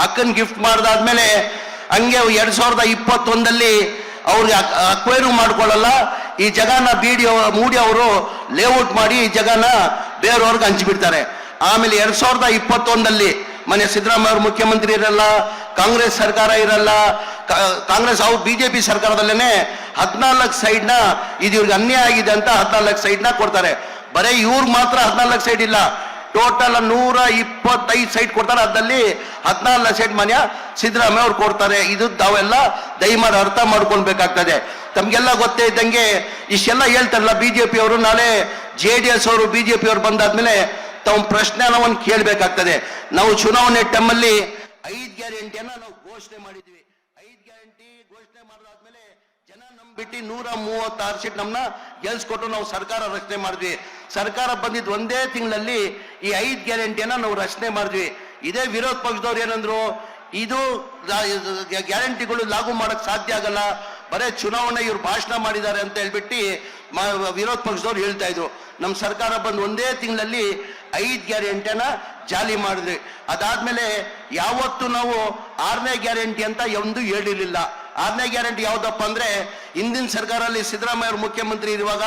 ಅಕ್ಕನ್ ಗಿಫ್ಟ್ ಮಾಡಿದಾದ್ಮೇಲೆ ಹಂಗೆ 2021 ಅವ್ರಿಗೆ ಅಕ್ವೈರು ಮಾಡ್ಕೊಳ್ಳಲ್ಲ. ಈ ಜಗನ ಮೂಡಿ ಅವರು ಲೇಔಟ್ ಮಾಡಿ ಈ ಜಗನ ಬೇರೆಯವ್ರಿಗೆ ಹಂಚಿಬಿಡ್ತಾರೆ. ಆಮೇಲೆ 2021 ಮನೆ ಸಿದ್ದರಾಮಯ್ಯ ಅವರು ಮುಖ್ಯಮಂತ್ರಿ ಇರಲ್ಲ, ಕಾಂಗ್ರೆಸ್ ಸರ್ಕಾರ ಇರಲ್ಲ. ಕಾಂಗ್ರೆಸ್ ಅವ್ರು ಬಿಜೆಪಿ ಸರ್ಕಾರದಲ್ಲೇನೆ 14 ಸೈಡ್ನ ಇದು ಇವ್ರಿಗೆ ಅನ್ಯಾಯ ಆಗಿದೆ ಅಂತ 14 ಸೈಡ್ನ ಕೊಡ್ತಾರೆ. ಬರೀ ಇವ್ರು ಮಾತ್ರ 14 ಸೈಡ್ ಇಲ್ಲ, ಟೋಟಲ್ 125 ಸೈಟ್ ಕೊಡ್ತಾರೆ. ಅದಲ್ಲಿ 14 ಸೈಟ್ ಮನೆ ಸಿದ್ದರಾಮಯ್ಯ ಅವ್ರು ಕೊಡ್ತಾರೆ. ಇದು ತಾವೆಲ್ಲ ದಯಮಾಡಿ ಅರ್ಥ ಮಾಡ್ಕೊಳ್ಬೇಕಾಗ್ತದೆ. ತಮ್ಗೆಲ್ಲ ಗೊತ್ತೇ ಇದ್ದಂಗೆ ಇಷ್ಟೆಲ್ಲ ಹೇಳ್ತಾರಲ್ಲ ಬಿಜೆಪಿ ಅವರು, ನಾಳೆ JDS ಅವರು ಬಿಜೆಪಿ ಅವರು ಬಂದಾದ್ಮೇಲೆ ತಾವು ಪ್ರಶ್ನೆನ ಒಂದು ಕೇಳಬೇಕಾಗ್ತದೆ. ನಾವು ಚುನಾವಣೆ ಟೈಮಲ್ಲಿ 5 ಗ್ಯಾರಂಟಿಯನ್ನ ನಾವು ಘೋಷಣೆ ಮಾಡಿದ್ವಿ. 5 ಗ್ಯಾರಂಟಿ ಘೋಷಣೆ ಮಾಡಿದಾದ್ಮೇಲೆ ಜನ ನಂಬಿಟ್ಟು 136 ಸೀಟ್ ನಮ್ಮನ್ನ ಗೆಲ್ಸ್ಕೊಟ್ಟು ನಾವು ಸರ್ಕಾರ ರಚನೆ ಮಾಡಿದ್ವಿ. ಸರ್ಕಾರ ಬಂದಿದ್ದು ಒಂದೇ ತಿಂಗಳಲ್ಲಿ ಈ 5 ಗ್ಯಾರಂಟಿಯನ್ನ ನಾವು ರಚನೆ ಮಾಡಿದ್ವಿ. ಇದೇ ವಿರೋಧ ಪಕ್ಷದವ್ರು ಏನಂದ್ರು, ಇದು ಗ್ಯಾರಂಟಿಗಳು ಲಾಗು ಮಾಡಕ್ ಸಾಧ್ಯ ಆಗಲ್ಲ, ಬರೇ ಚುನಾವಣೆ ಇವ್ರು ಭಾಷಣ ಮಾಡಿದ್ದಾರೆ ಅಂತ ಹೇಳ್ಬಿಟ್ಟು ವಿರೋಧ ಪಕ್ಷದವ್ರು ಹೇಳ್ತಾ ಇದ್ರು. ನಮ್ಮ ಸರ್ಕಾರ ಬಂದು ಒಂದೇ ತಿಂಗಳಲ್ಲಿ 5 ಗ್ಯಾರಂಟಿಯನ್ನ ಜಾರಿ ಮಾಡಿದ್ವಿ. ಅದಾದ್ಮೇಲೆ ಯಾವತ್ತು ನಾವು 6ನೇ ಗ್ಯಾರಂಟಿ ಅಂತ ಒಂದು ಹೇಳಿರ್ಲಿಲ್ಲ. 6ನೇ ಗ್ಯಾರಂಟಿ ಯಾವ್ದಪ್ಪ ಅಂದ್ರೆ, ಹಿಂದಿನ ಸರ್ಕಾರದಲ್ಲಿ ಸಿದ್ದರಾಮಯ್ಯ ಅವರು ಮುಖ್ಯಮಂತ್ರಿ ಇರುವಾಗ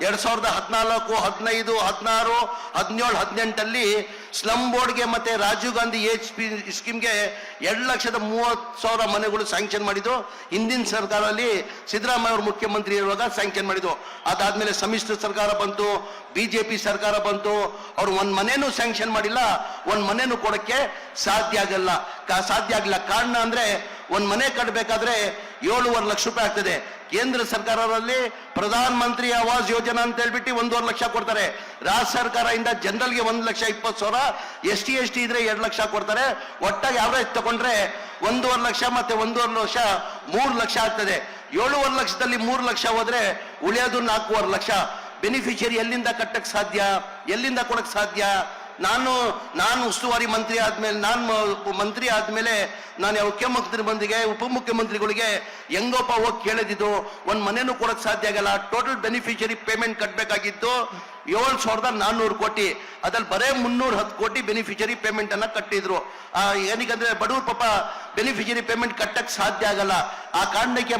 2014, 15, 16, 17, 18 ಸ್ಲಮ್ ಬೋರ್ಡ್ಗೆ ಮತ್ತೆ ರಾಜೀವ್ ಗಾಂಧಿ HP ಸ್ಕೀಮ್ಗೆ 2,30,000 ಮನೆಗಳು ಸ್ಯಾಂಕ್ಷನ್ ಮಾಡಿದ್ದು ಹಿಂದಿನ ಸರ್ಕಾರದಲ್ಲಿ ಸಿದ್ದರಾಮಯ್ಯ ಅವರು ಮುಖ್ಯಮಂತ್ರಿ ಇರುವಾಗ ಸ್ಯಾಂಕ್ಷನ್ ಮಾಡಿದ್ದು. ಅದಾದ್ಮೇಲೆ ಸಮ್ಮಿಶ್ರ ಸರ್ಕಾರ ಬಂತು, ಬಿಜೆಪಿ ಸರ್ಕಾರ ಬಂತು, ಅವ್ರು ಒಂದ್ ಮನೇನು ಸ್ಯಾಂಕ್ಷನ್ ಮಾಡಿಲ್ಲ, ಒಂದ್ ಮನೇನು ಕೊಡಕ್ಕೆ ಸಾಧ್ಯ ಆಗಿಲ್ಲ. ಕಾರಣ ಅಂದ್ರೆ ಒಂದ್ ಮನೆ ಕಟ್ಟಬೇಕಾದ್ರೆ 7.5 ಲಕ್ಷ ರೂಪಾಯಿ ಆಗ್ತದೆ. ಕೇಂದ್ರ ಸರ್ಕಾರದಲ್ಲಿ ಪ್ರಧಾನ ಮಂತ್ರಿ ಆವಾಸ್ ಯೋಜನಾ ಅಂತ ಹೇಳ್ಬಿಟ್ಟು 1.5 ಲಕ್ಷ ಕೊಡ್ತಾರೆ. ರಾಜ್ಯ ಸರ್ಕಾರದಿಂದ ಜನರಲ್ಗೆ 1,20,000, ST ಇದ್ರೆ 2 ಲಕ್ಷ ಕೊಡ್ತಾರೆ. ಒಟ್ಟಾಗಿ ಅವರೇಜ್ ತಗೊಂಡ್ರೆ 1.5 ಲಕ್ಷ ಮತ್ತೆ 1.5 ವರ್ಷ 3 ಲಕ್ಷ ಆಗ್ತದೆ. 7.5 ಲಕ್ಷದಲ್ಲಿ 3 ಲಕ್ಷ ಹೋದ್ರೆ ಉಳಿಯೋದು 4.5 ಲಕ್ಷ. ಬೆನಿಫಿಷಿಯರಿ ಎಲ್ಲಿಂದ ಕಟ್ಟಕ್ ಸಾಧ್ಯ, ಎಲ್ಲಿಂದ ಕೊಡಕ್ ಸಾಧ್ಯ? ನಾನು ಉಸ್ತುವಾರಿ ಮಂತ್ರಿ ಆದ್ಮೇಲೆ, ಮಂತ್ರಿ ಆದ್ಮೇಲೆ ನಾನು ಮುಖ್ಯಮಂತ್ರಿ ಬಂದಿಗೆ ಉಪಮುಖ್ಯಮಂತ್ರಿಗಳಿಗೆ ಹೆಂಗೋಪ ಹೋಗಿ ಕೇಳಿದ್ದು, ಒಂದ್ ಮನೇನು ಕೊಡಕ್ ಸಾಧ್ಯ ಆಗಲ್ಲ. ಟೋಟಲ್ ಬೆನಿಫಿಷಿಯರಿ ಪೇಮೆಂಟ್ ಕಟ್ಟಬೇಕಾಗಿತ್ತು 7,400 ಕೋಟಿ. ಅದ್ರಲ್ಲಿ ಬರೇ 310 ಕೋಟಿ ಬೆನಿಫಿಷಿಯರಿ ಪೇಮೆಂಟ್ ಅನ್ನ ಕಟ್ಟಿದ್ರು. ಏನಕ್ಕಂದ್ರೆ ಬಡವ್ರ ಪಾಪ ಬೆನಿಫಿಷಿಯರಿ ಪೇಮೆಂಟ್ ಕಟ್ಟಕ್ ಸಾಧ್ಯ ಆಗಲ್ಲ. ಆ ಕಾರಣಕ್ಕೆ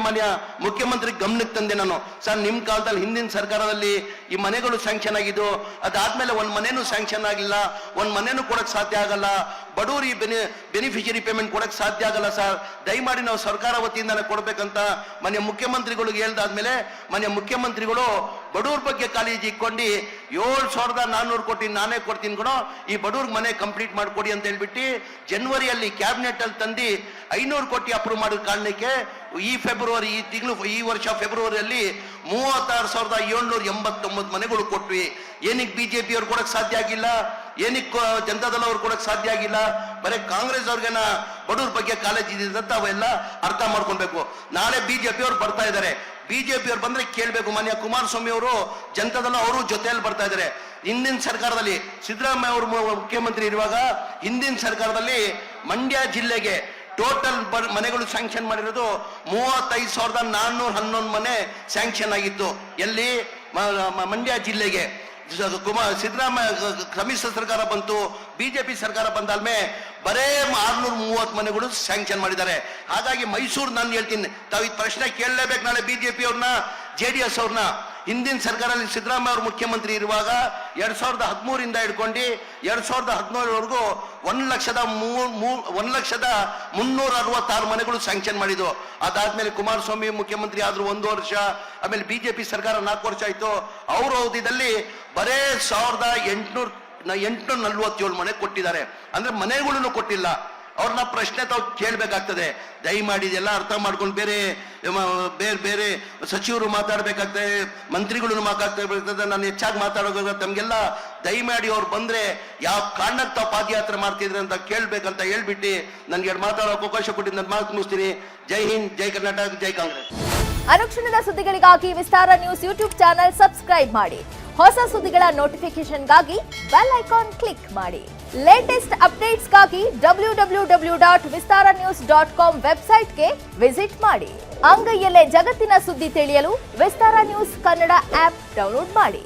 ಮುಖ್ಯಮಂತ್ರಿ ಗಮನಕ್ಕೆ ತಂದೆ ನಾನು, ಸರ್ ನಿಮ್ ಕಾಲದಲ್ಲಿ ಹಿಂದಿನ ಸರ್ಕಾರದಲ್ಲಿ ಈ ಮನೆಗಳು ಸ್ಯಾಂಕ್ಷನ್ ಆಗಿದ್ದು, ಅದಾದ್ಮೇಲೆ ಒಂದ್ ಮನೇನು ಸ್ಯಾಂಕ್ಷನ್ ಆಗಿಲ್ಲ, ಒಂದ್ ಮನೇನು ಕೊಡಕ್ ಸಾಧ್ಯ ಆಗಲ್ಲ, ಬಡವರು ಈ ಬೆನಿಫಿಷಿಯರಿ ಪೇಮೆಂಟ್ ಕೊಡಕ್ ಸಾಧ್ಯ ಆಗಲ್ಲ ಸರ್, ದಯಮಾಡಿ ನಾವು ಸರ್ಕಾರ ವತಿಯಿಂದ ಕೊಡ್ಬೇಕಂತ ಮುಖ್ಯಮಂತ್ರಿಗಳಿಗೆ ಹೇಳ್ದಾದ್ಮೇಲೆ ಮುಖ್ಯಮಂತ್ರಿಗಳು ಬಡವ್ರ ಬಗ್ಗೆ ಕಾಳಜಿ ಇಟ್ಕೊಂಡು 7,400 ಕೋಟಿ ನಾನೇ ಕೊಡ್ತೀನಿ ಕಣೋ, ಈ ಬಡವ್ರಿಗೆ ಮನೆ ಕಂಪ್ಲೀಟ್ ಮಾಡ್ಕೊಡಿ ಅಂತ ಹೇಳ್ಬಿಟ್ಟು ಜನವರಿಯಲ್ಲಿ ಕ್ಯಾಬಿನೆಟ್ ಅಲ್ಲಿ ತಂದು 500 ಕೋಟಿ ಅಪ್ರೂವ್ ಮಾಡಿದ ಕಾರಣಕ್ಕೆ ಈ ವರ್ಷ ಫೆಬ್ರವರಿಯಲ್ಲಿ 36,789 ಮನೆಗಳು ಕೊಟ್ವಿ. ಏನಕ್ಕೆ ಬಿಜೆಪಿ ಅವ್ರು ಕೊಡಕ್ ಸಾಧ್ಯ ಆಗಿಲ್ಲ, ಏನಕ್ಕೆ ಜನತಾದಳ ಅವ್ರು ಕೊಡಕ್ ಸಾಧ್ಯ ಆಗಿಲ್ಲ? ಬರೀ ಕಾಂಗ್ರೆಸ್ ಅವ್ರಿಗೆನ ಬಡವ್ರ ಬಗ್ಗೆ ಕಾಳಜಿ ಇದೆ ಅಂತ ಅವೆಲ್ಲ ಅರ್ಥ ಮಾಡ್ಕೊಳ್ಬೇಕು. ನಾಳೆ ಬಿಜೆಪಿ ಅವ್ರು ಬರ್ತಾ ಇದ್ದಾರೆ, ಬಿಜೆಪಿ ಅವ್ರು ಬಂದ್ರೆ ಕೇಳ್ಬೇಕು. ಕುಮಾರಸ್ವಾಮಿ ಅವರು ಜನತಾದಳ ಅವರು ಜೊತೆಯಲ್ಲಿ ಬರ್ತಾ ಇದ್ದಾರೆ. ಹಿಂದಿನ ಸರ್ಕಾರದಲ್ಲಿ ಸಿದ್ದರಾಮಯ್ಯ ಅವರು ಮುಖ್ಯಮಂತ್ರಿ ಇರುವಾಗ ಹಿಂದಿನ ಸರ್ಕಾರದಲ್ಲಿ ಮಂಡ್ಯ ಜಿಲ್ಲೆಗೆ ಟೋಟಲ್ ಮನೆಗಳು ಸ್ಯಾಂಕ್ಷನ್ ಮಾಡಿರೋದು 35,411 ಮನೆ ಸ್ಯಾಂಕ್ಷನ್ ಆಗಿತ್ತು. ಎಲ್ಲಿ? ಮಂಡ್ಯ ಜಿಲ್ಲೆಗೆ. ಸಿದ್ದರಾಮಯ್ಯ ಸಮ್ಮಿಶ್ರ ಸರ್ಕಾರ ಬಂತು, ಬಿಜೆಪಿ ಸರ್ಕಾರ ಬಂದಾದ್ಮೇಲೆ ಬರೇ 630 ಮನೆಗಳು ಸ್ಯಾಂಕ್ಷನ್ ಮಾಡಿದ್ದಾರೆ. ಹಾಗಾಗಿ ಮೈಸೂರು ನಾನು ಹೇಳ್ತೀನಿ, ತಾವು ಈ ಪ್ರಶ್ನೆ ಕೇಳಲೇಬೇಕು ನಾಳೆ ಬಿಜೆಪಿ ಅವ್ರನ್ನ, JDS ಅವ್ರನ್ನ. ಹಿಂದಿನ ಸರ್ಕಾರದಲ್ಲಿ ಸಿದ್ದರಾಮಯ್ಯ ಅವರು ಮುಖ್ಯಮಂತ್ರಿ ಇರುವಾಗ 2013 ಹಿಡ್ಕೊಂಡು 2017ವರೆಗೂ 1,366 ಮನೆಗಳು ಸ್ಯಾಂಕ್ಷನ್ ಮಾಡಿದ್ದು. ಅದಾದ್ಮೇಲೆ ಕುಮಾರಸ್ವಾಮಿ ಮುಖ್ಯಮಂತ್ರಿ ಆದ್ರು 1 ವರ್ಷ, ಆಮೇಲೆ ಬಿಜೆಪಿ ಸರ್ಕಾರ 4 ವರ್ಷ ಆಯ್ತು. ಅವ್ರ ಅವಧಿಯಲ್ಲಿ ಬರೇ 1,847 ಮನೆ ಕೊಟ್ಟಿದ್ದಾರೆ. ಅಂದ್ರೆ ಮನೆಗಳನ್ನು ಕೊಟ್ಟಿಲ್ಲ. ಅವ್ರನ್ನ ಪ್ರಶ್ನೆ ತಾವು ಕೇಳಬೇಕಾಗ್ತದೆ. ದಯಮಾಡಿ ಇದೆಲ್ಲ ಅರ್ಥ ಮಾಡ್ಕೊಂಡು ಬೇರೆ ಬೇರೆ ಸಚಿವರು ಮಾತಾಡ್ಬೇಕಾಗ್ತದೆ, ಮಂತ್ರಿಗಳನ್ನು ಮಾತಾಡ್ಬೇಕಾಗ್ತದೆ. ನಾನು ಹೆಚ್ಚಾಗಿ ಮಾತಾಡೋವಾಗ ತಮ್ಗೆಲ್ಲ ದಯಮಾಡಿ ಅವ್ರು ಬಂದ್ರೆ ಯಾವ ಕಾರಣಕ್ಕೆ ತಾವು ಪಾದಯಾತ್ರೆ ಮಾಡ್ತಿದ್ರಿ ಅಂತ ಕೇಳ್ಬೇಕಂತ ಹೇಳ್ಬಿಟ್ಟು ನನ್ಗೆ ಮಾತಾಡೋಕೆ ಅವಕಾಶ ಕೊಟ್ಟಿದ್ದು ನಾನು ಮಾತು ಮುಗಿಸ್ತೀನಿ. ಜೈ ಹಿಂದ್, ಜೈ ಕರ್ನಾಟಕ, ಜೈ ಕಾಂಗ್ರೆಸ್. ಅನುಕ್ಷಣದ ಸುದ್ದಿಗಳಿಗಾಗಿ ವಿಸ್ತಾರ ನ್ಯೂಸ್ ಯೂಟ್ಯೂಬ್ ಚಾನೆಲ್ ಸಬ್ಸ್ಕ್ರೈಬ್ ಮಾಡಿ. ಹೊಸ ಸುದ್ದಿಗಳ ನೋಟಿಫಿಕೇಶನ್ಗಾಗಿ ಬೆಲ್ ಐಕಾನ್ ಕ್ಲಿಕ್ ಮಾಡಿ. ಲೇಟೆಸ್ಟ್ ಅಪ್ಡೇಟ್ಸ್ಗಾಗಿ www.vistaranews.com ವೆಬ್ಸೈಟ್ಗೆ ವಿಸಿಟ್ ಮಾಡಿ. ಅಂಗೈಯಲ್ಲೇ ಜಗತ್ತಿನ ಸುದ್ದಿ ತಿಳಿಯಲು ವಿಸ್ತಾರ ನ್ಯೂಸ್ ಕನ್ನಡ ಆಪ್ ಡೌನ್ಲೋಡ್ ಮಾಡಿ.